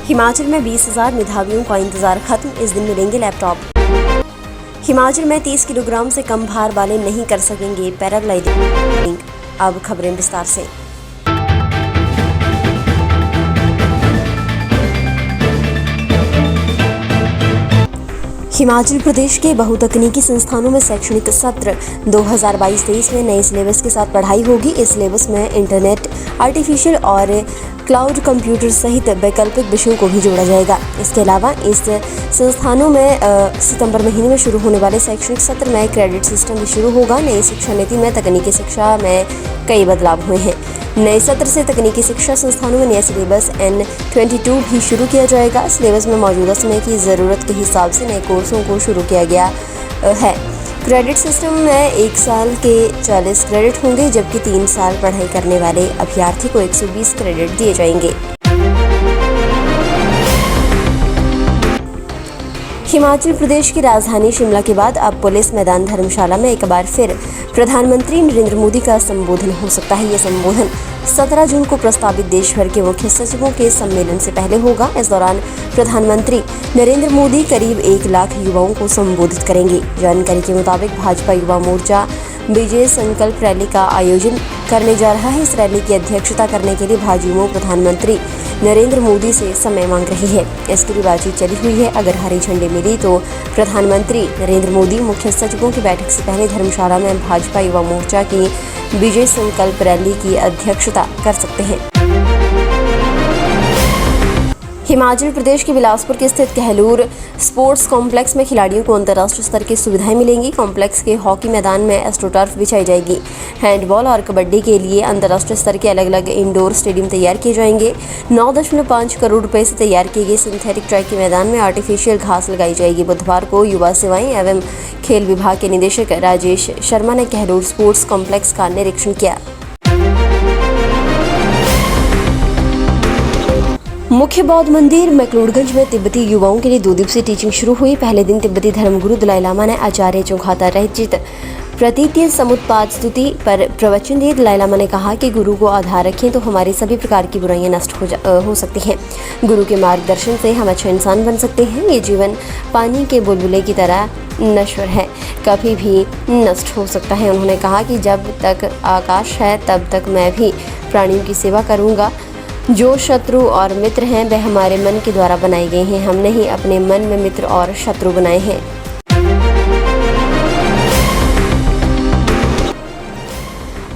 हिमाचल में 20,000 मेधावियों का इंतजार खत्म, इस दिन मिलेंगे लैपटॉप। हिमाचल में 30 किलोग्राम से कम भार वाले नहीं कर सकेंगे पैराग्लाइडिंग। अब खबरें विस्तार से। हिमाचल प्रदेश के बहुतकनीकी संस्थानों में शैक्षणिक सत्र 2022-23 में नए सिलेबस के साथ पढ़ाई होगी। इस सिलेबस में इंटरनेट, आर्टिफिशियल और क्लाउड कंप्यूटर सहित वैकल्पिक विषयों को भी जोड़ा जाएगा। इसके अलावा इस संस्थानों में सितंबर महीने में शुरू होने वाले शैक्षणिक सत्र में क्रेडिट सिस्टम भी शुरू होगा। नई शिक्षा नीति में तकनीकी शिक्षा में कई बदलाव हुए हैं। नए सत्र से तकनीकी शिक्षा संस्थानों में नया सिलेबस N22 भी शुरू किया जाएगा। सिलेबस में मौजूदा समय की ज़रूरत के हिसाब से नए कोर्सों को शुरू किया गया है। क्रेडिट सिस्टम में 1 साल के 40 क्रेडिट होंगे, जबकि 3 साल पढ़ाई करने वाले अभ्यर्थी को 120 क्रेडिट दिए जाएंगे। हिमाचल प्रदेश की राजधानी शिमला के बाद अब पुलिस मैदान धर्मशाला में एक बार फिर प्रधानमंत्री नरेंद्र मोदी का संबोधन हो सकता है। ये संबोधन 17 जून को प्रस्तावित देश भर के मुख्य सचिवों के सम्मेलन से पहले होगा। इस दौरान प्रधानमंत्री नरेंद्र मोदी करीब 1 लाख युवाओं को संबोधित करेंगे। जानकारी के मुताबिक भाजपा युवा मोर्चा विजय संकल्प रैली का आयोजन करने जा रहा है। इस रैली की अध्यक्षता करने के लिए भाजपा प्रधानमंत्री नरेंद्र मोदी से समय मांग रही है। इसके लिए बातचीत चली हुई है। अगर हरी झंडी मिली तो प्रधानमंत्री नरेंद्र मोदी मुख्य सचिवों की बैठक से पहले धर्मशाला में भाजपा युवा मोर्चा की विजय संकल्प रैली की अध्यक्षता कर सकते हैं। हिमाचल प्रदेश के बिलासपुर के स्थित कहलूर स्पोर्ट्स कॉम्प्लेक्स में खिलाड़ियों को अंतर्राष्ट्रीय स्तर की सुविधाएं मिलेंगी। कॉम्प्लेक्स के हॉकी मैदान में एस्ट्रोटर्फ बिछाई जाएगी। हैंडबॉल और कबड्डी के लिए अंतर्राष्ट्रीय स्तर के अलग अलग इंडोर स्टेडियम तैयार किए जाएंगे। 9.5 करोड़ रुपए से तैयार किए गए सिंथेटिक ट्रैक के मैदान में आर्टिफिशियल घास लगाई जाएगी। बुधवार को युवा सेवाएं एवं खेल विभाग के निदेशक राजेश शर्मा ने कहलूर स्पोर्ट्स कॉम्प्लेक्स का निरीक्षण किया। मुख्य बौद्ध मंदिर मैक्लोडगंज में तिब्बती युवाओं के लिए 2 दिवसीय टीचिंग शुरू हुई। पहले दिन तिब्बती धर्मगुरु दलाई लामा ने आचार्य चौघाता रचित प्रतीतीय समुत्पाद स्तुति पर प्रवचन दिए। दलाई लामा ने कहा कि गुरु को आधार रखें तो हमारी सभी प्रकार की बुराइयां नष्ट हो सकती हैं। गुरु के मार्गदर्शन से हम अच्छा इंसान बन सकते हैं। ये जीवन पानी के बुलबुले की तरह नश्वर है, कभी भी नष्ट हो सकता है। उन्होंने कहा कि जब तक आकाश है तब तक मैं भी प्राणियों की सेवा करूंगा। जो शत्रु और मित्र हैं वह हमारे मन के द्वारा बनाए गए हैं। हमने ही अपने मन में मित्र और शत्रु बनाए हैं।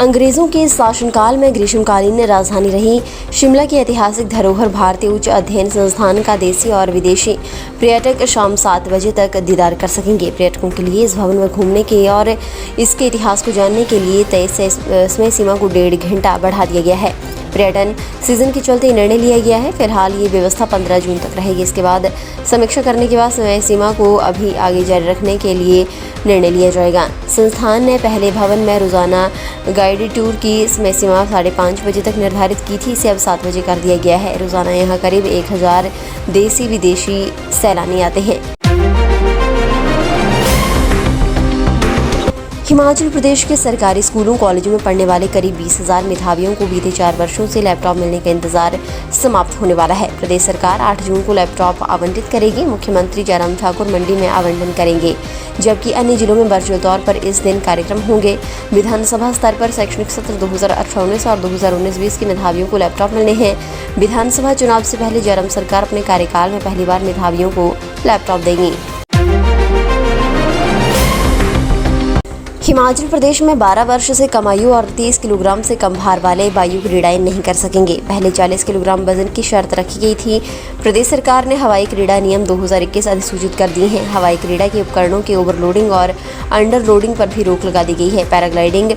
अंग्रेजों के शासनकाल में ग्रीष्मकालीन राजधानी रही शिमला की ऐतिहासिक धरोहर भारतीय उच्च अध्ययन संस्थान का देसी और विदेशी पर्यटक शाम 7 बजे तक दीदार कर सकेंगे। पर्यटकों के लिए इस भवन में घूमने के और इसके इतिहास को जानने के लिए तय समय सीमा को 1.5 घंटा बढ़ा दिया गया है। पर्यटन सीजन के चलते निर्णय लिया गया है। फिलहाल ये व्यवस्था 15 जून तक रहेगी। इसके बाद समीक्षा करने के बाद समय सीमा को अभी आगे जारी रखने के लिए निर्णय लिया जाएगा। संस्थान ने पहले भवन में रोजाना गाइडेड टूर की समय सीमा 5:30 बजे तक निर्धारित की थी। इसे अब 7 बजे कर दिया गया है। रोजाना यहाँ करीब 1000 देसी विदेशी सैलानी आते हैं। हिमाचल प्रदेश के सरकारी स्कूलों कॉलेजों में पढ़ने वाले करीब 20,000 मेधावियों को बीते 4 वर्षों से लैपटॉप मिलने का इंतजार समाप्त होने वाला है। प्रदेश सरकार 8 जून को लैपटॉप आवंटित करेगी। मुख्यमंत्री जयराम ठाकुर मंडी में आवंटन करेंगे, जबकि अन्य जिलों में वर्चुअल तौर पर इस दिन कार्यक्रम होंगे। विधानसभा स्तर पर शैक्षणिक सत्र 2018-19 और 2019-20 के मेधावियों को लैपटॉप मिलने हैं। विधानसभा चुनाव से पहले जयराम सरकार अपने कार्यकाल में पहली बार मेधावियों को लैपटॉप देगी। हिमाचल प्रदेश में 12 वर्ष से कम आयु और 30 किलोग्राम से कम भार वाले वायु क्रीड़ाएं नहीं कर सकेंगे। पहले 40 किलोग्राम वजन की शर्त रखी गई थी। प्रदेश सरकार ने हवाई क्रीड़ा नियम 2021 अधिसूचित कर दिए हैं। हवाई क्रीड़ा के उपकरणों के ओवरलोडिंग और अंडर लोडिंग पर भी रोक लगा दी गई है। Paragliding,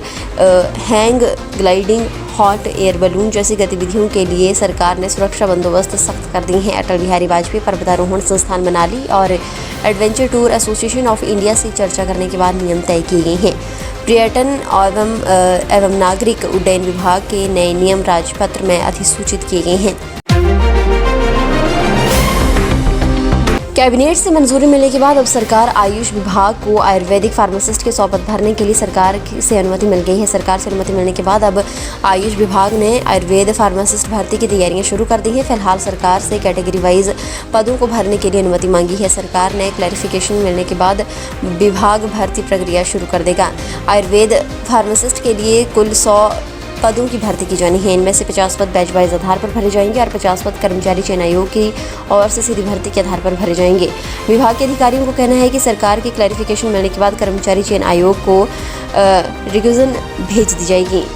hang gliding, hot air balloon जैसी गतिविधियों के लिए सरकार ने सुरक्षा बंदोबस्त सख्त कर दिए हैं। अटल बिहारी वाजपेयी पर्वतारोहण संस्थान मनाली और adventure tour association of India से चर्चा करने के बाद नियम तय किए गए हैं। पर्यटन एवं नागरिक उड्डयन विभाग के नए नियम राजपत्र में अधिसूचित किए गए हैं। कैबिनेट से मंजूरी मिलने के बाद अब सरकार आयुष विभाग को आयुर्वेदिक फार्मासिस्ट के 100 पद भरने के लिए सरकार से अनुमति मिल गई है। सरकार से अनुमति मिलने के बाद अब आयुष विभाग ने आयुर्वेद फार्मासिस्ट भर्ती की तैयारियां शुरू कर दी हैं। फिलहाल सरकार से कैटेगरी वाइज पदों को भरने के लिए अनुमति मांगी है। सरकार ने क्लैरिफिकेशन मिलने के बाद विभाग भर्ती प्रक्रिया शुरू कर देगा। आयुर्वेद फार्मासिस्ट के लिए कुल 100 पदों की भर्ती की जानी है। इनमें से 50 पद बैच वाइज आधार पर भरे जाएंगे और 50 पद कर्मचारी चयन आयोग की ओर से सीधी भर्ती के आधार पर भरे जाएंगे। विभाग के अधिकारियों को कहना है कि सरकार के क्लैरिफिकेशन मिलने के बाद कर्मचारी चयन आयोग को रिक्वेजन भेज दी जाएगी।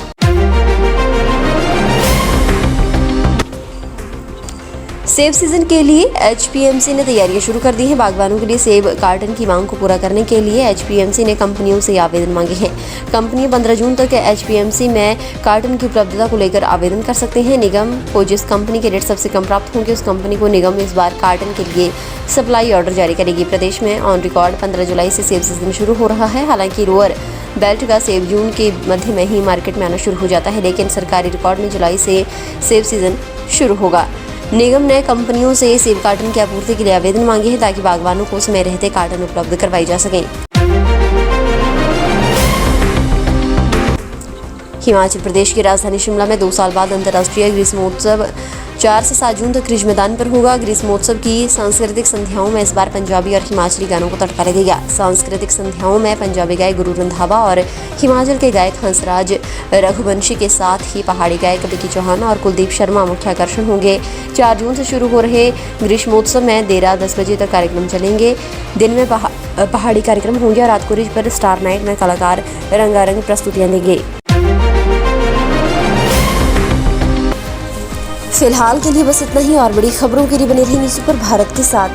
सेब सीजन के लिए एचपीएमसी ने तैयारियां शुरू कर दी हैं। बागवानों के लिए सेब कार्टन की मांग को पूरा करने के लिए एचपीएमसी ने कंपनियों से आवेदन मांगे हैं। कंपनियां 15 जून तक एचपीएमसी में कार्टन की उपलब्धता को लेकर आवेदन कर सकते हैं। निगम को जिस कंपनी के रेट सबसे कम प्राप्त होंगे उस कंपनी को निगम इस बार कार्टन के लिए सप्लाई ऑर्डर जारी करेगी। प्रदेश में ऑन रिकॉर्ड 15 जुलाई से सेब सीजन शुरू हो रहा है। हालांकि लोअर बेल्ट का सेब जून के मध्य में ही मार्केट में आना शुरू हो जाता है, लेकिन सरकारी रिकॉर्ड में जुलाई से सेब सीजन शुरू होगा। निगम ने कंपनियों से सेब कार्टन की आपूर्ति के लिए आवेदन मांगे हैं ताकि बागवानों को उसमें रहते कार्टन उपलब्ध करवाई जा सकें। हिमाचल प्रदेश की राजधानी शिमला में 2 साल बाद अंतर्राष्ट्रीय ग्रीष्मोत्सव 4 से 7 जून तक रिज मैदान पर होगा। ग्रीष्मोत्सव की सांस्कृतिक संध्याओं में इस बार पंजाबी और हिमाचली गानों को तड़का लगेगा। सांस्कृतिक संध्याओं में पंजाबी गायक गुरु रंधावा और हिमाचल के गायक हंसराज रघुवंशी के साथ ही पहाड़ी गायक विकी चौहान और कुलदीप शर्मा मुख्य आकर्षण होंगे। 4 जून से शुरू हो रहे ग्रीष्मोत्सव में देर रात 10 बजे तक कार्यक्रम चलेंगे। दिन में पहाड़ी कार्यक्रम होंगे और रात को रिज पर स्टार नाइट में कलाकार रंगारंग प्रस्तुतियां देंगे। फिलहाल के लिए बस इतना ही। और बड़ी खबरों के लिए बने रहेंगे सुपर भारत के साथ।